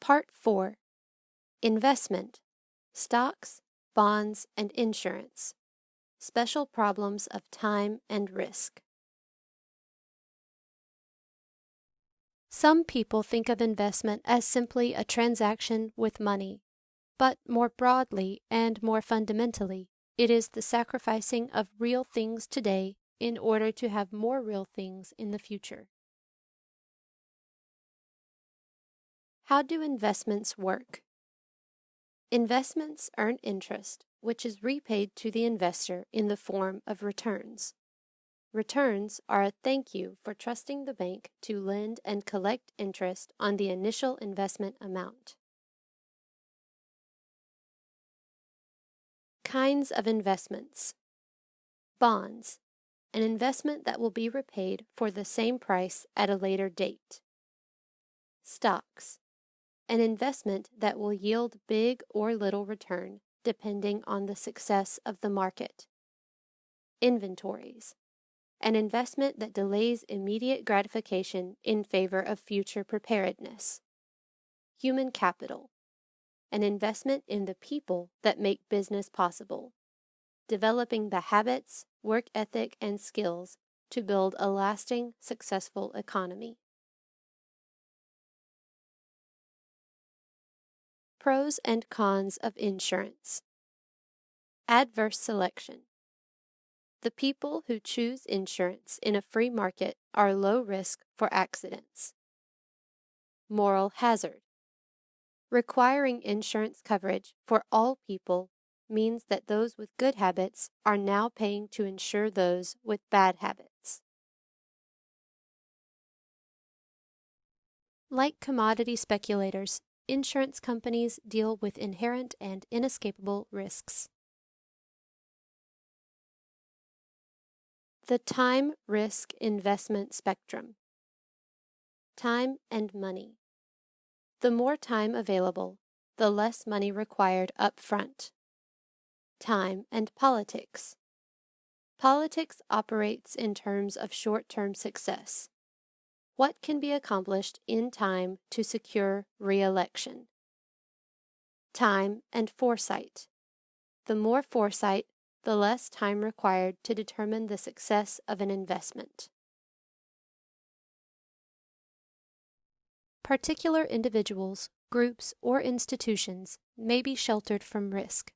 Part 4. Investment, Stocks, Bonds, and Insurance. Special Problems of Time and Risk. Some people think of investment as simply a transaction with money, but more broadly and more fundamentally, it is the sacrificing of real things today in order to have more real things in the future. How do investments work? Investments earn interest, which is repaid to the investor in the form of returns. Returns are a thank you for trusting the bank to lend and collect interest on the initial investment amount. Kinds of investments. Bonds, an investment that will be repaid for the same price at a later date. Stocks, an investment that will yield big or little return depending on the success of the market. Inventories, an investment that delays immediate gratification in favor of future preparedness. Human capital, an investment in the people that make business possible, developing the habits, work ethic, and skills to build a lasting, successful economy. Pros and cons of insurance. Adverse selection. The people who choose insurance in a free market are low risk for accidents. Moral hazard. Requiring insurance coverage for all people means that those with good habits are now paying to insure those with bad habits. Like commodity speculators, insurance companies deal with inherent and inescapable risks. The time-risk investment spectrum. Time and money. The more time available, the less money required up front. Time and politics. Politics operates in terms of short-term success. What can be accomplished in time to secure re-election? Time and foresight. The more foresight, the less time required to determine the success of an investment. Particular individuals, groups, or institutions may be sheltered from risk,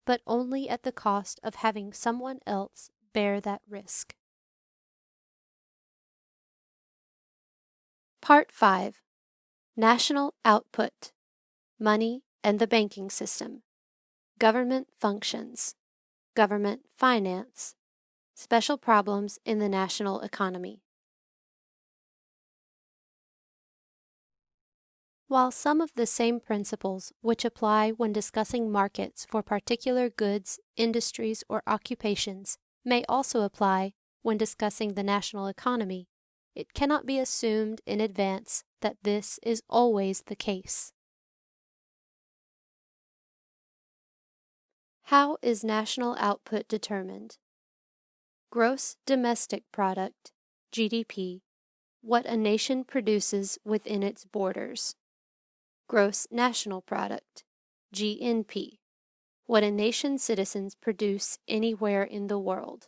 but only at the cost of having someone else bear that risk. Part 5. National Output, Money and the Banking System, Government Functions, Government Finance, Special Problems in the National Economy. While some of the same principles which apply when discussing markets for particular goods, industries, or occupations may also apply when discussing the national economy, it cannot be assumed in advance that this is always the case. How is national output determined? Gross domestic product, GDP, what a nation produces within its borders. Gross national product, GNP, what a nation's citizens produce anywhere in the world.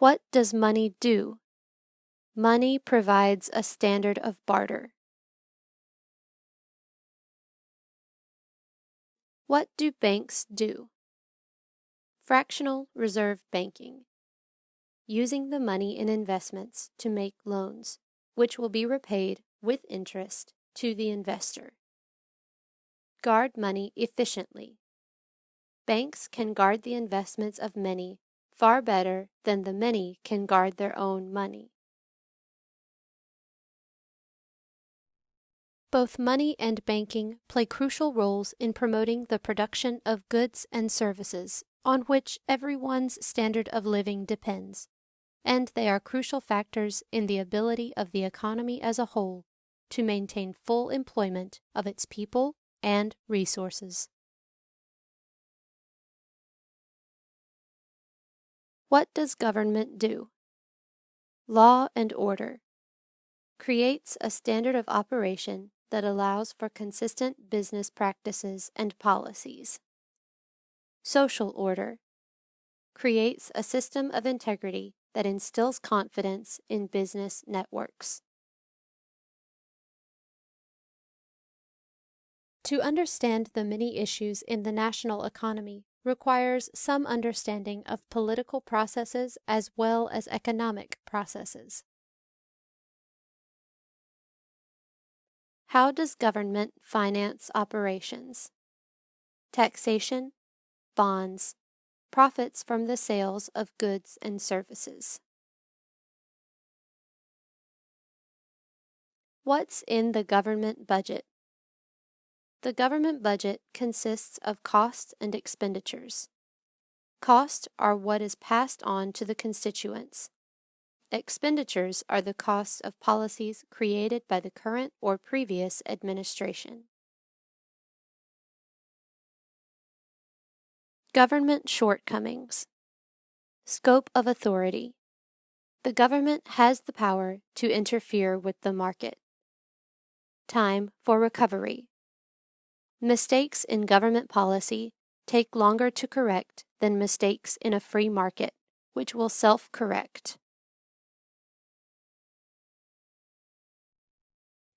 What does money do? Money provides a standard of barter. What do banks do? Fractional reserve banking, using the money in investments to make loans, which will be repaid with interest to the investor. Guard money efficiently. Banks can guard the investments of many far better than the many can guard their own money. Both money and banking play crucial roles in promoting the production of goods and services on which everyone's standard of living depends, and they are crucial factors in the ability of the economy as a whole to maintain full employment of its people and resources. What does government do? Law and order. creates a standard of operation that allows for consistent business practices and policies. Social order creates a system of integrity that instills confidence in business networks. To understand the many issues in the national economy requires some understanding of political processes as well as economic processes. How does government finance operations? Taxation, bonds, profits from the sales of goods and services. What's in the government budget? The government budget consists of costs and expenditures. Costs are what is passed on to the constituents. Expenditures are the costs of policies created by the current or previous administration. Government shortcomings. Scope of authority. The government has the power to interfere with the market. Time for recovery. Mistakes in government policy take longer to correct than mistakes in a free market, which will self-correct.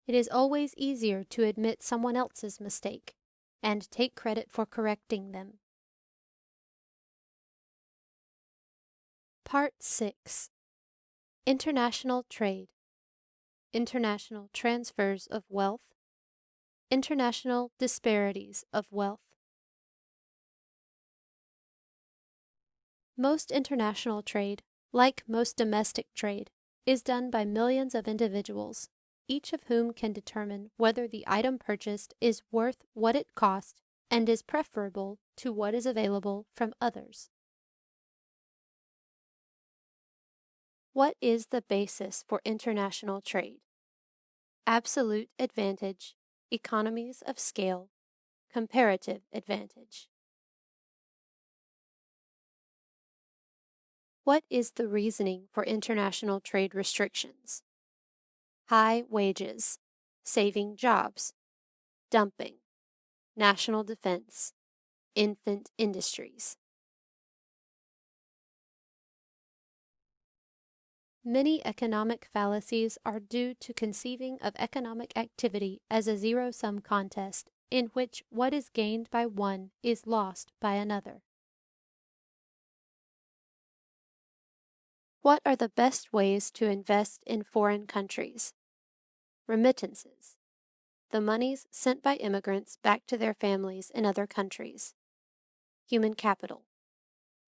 It is always easier to admit someone else's mistake and take credit for correcting them. Part 6. International Trade. International transfers of wealth. International disparities of wealth. Most international trade, like most domestic trade, is done by millions of individuals, each of whom can determine whether the item purchased is worth what it cost and is preferable to what is available from others. What is the basis for international trade? Absolute advantage, economies of scale, comparative advantage. What is the reasoning for international trade restrictions? High wages, saving jobs, dumping, national defense, infant industries. Many economic fallacies are due to conceiving of economic activity as a zero-sum contest in which what is gained by one is lost by another. What are the best ways to invest in foreign countries? Remittances, the monies sent by immigrants back to their families in other countries. Human capital,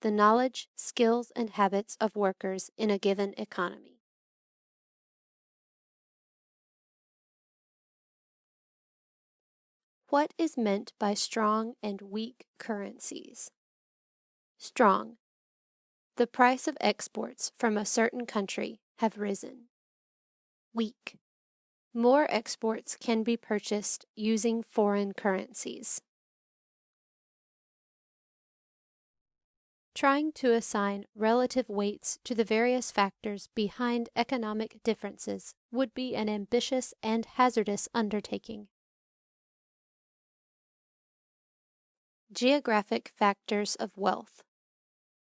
the knowledge, skills, and habits of workers in a given economy. What is meant by strong and weak currencies? Strong. The price of exports from a certain country have risen. Weak. More exports can be purchased using foreign currencies. Trying to assign relative weights to the various factors behind economic differences would be an ambitious and hazardous undertaking. Geographic factors of wealth.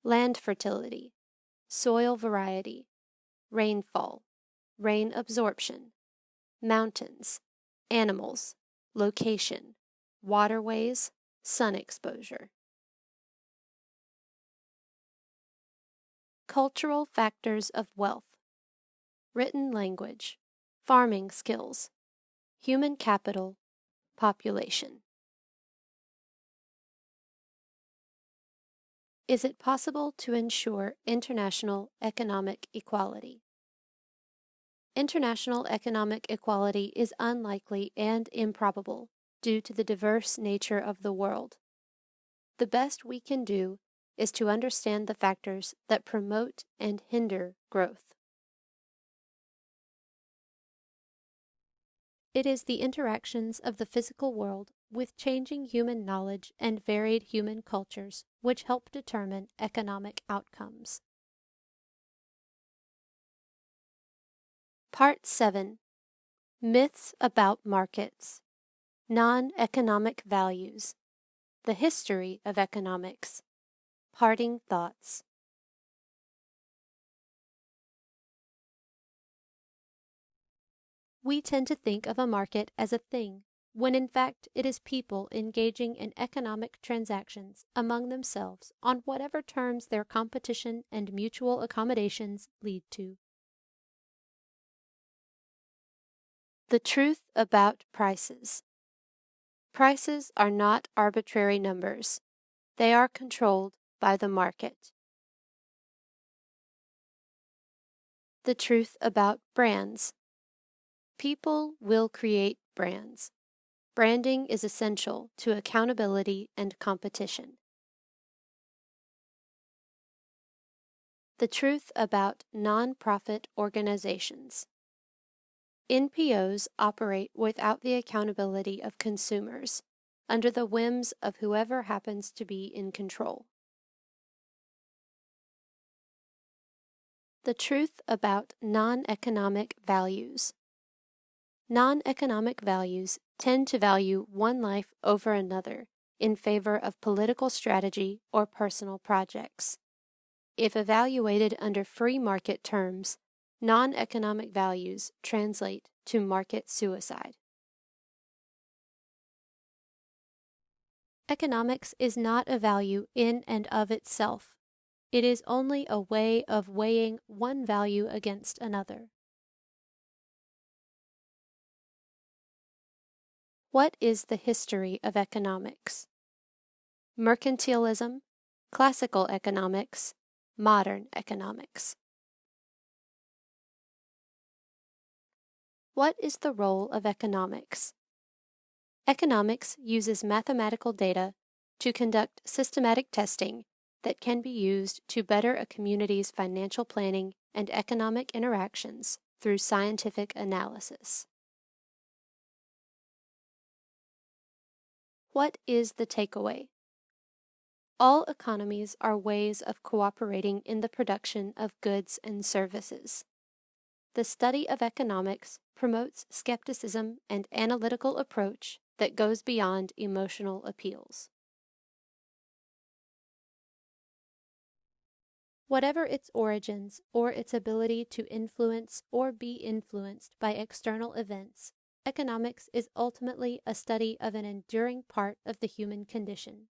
Land fertility, soil variety, rainfall, rain absorption, mountains, animals, location, waterways, sun exposure. Cultural factors of wealth. Written language, farming skills, human capital, population. Is it possible to ensure international economic equality? International economic equality is unlikely and improbable due to the diverse nature of the world. The best we can do is to understand the factors that promote and hinder growth. It is the interactions of the physical world with changing human knowledge and varied human cultures which help determine economic outcomes. Part 7. Myths about markets. Non-economic values. The history of economics. Parting thoughts. We tend to think of a market as a thing, when in fact it is people engaging in economic transactions among themselves on whatever terms their competition and mutual accommodations lead to. The truth about prices. Prices are not arbitrary numbers. They are controlled by the market. The truth about brands. People will create brands. Branding is essential to accountability and competition. The truth about nonprofit organizations. NPOs operate without the accountability of consumers, under the whims of whoever happens to be in control. The truth about non-economic values. Non-economic values tend to value one life over another in favor of political strategy or personal projects. If evaluated under free market terms, non-economic values translate to market suicide. Economics is not a value in and of itself. It is only a way of weighing one value against another. What is the history of economics? Mercantilism, classical economics, modern economics. What is the role of economics? Economics uses mathematical data to conduct systematic testing that can be used to better a community's financial planning and economic interactions through scientific analysis. What is the takeaway? All economies are ways of cooperating in the production of goods and services. The study of economics promotes skepticism and analytical approach that goes beyond emotional appeals. Whatever its origins or its ability to influence or be influenced by external events, economics is ultimately a study of an enduring part of the human condition.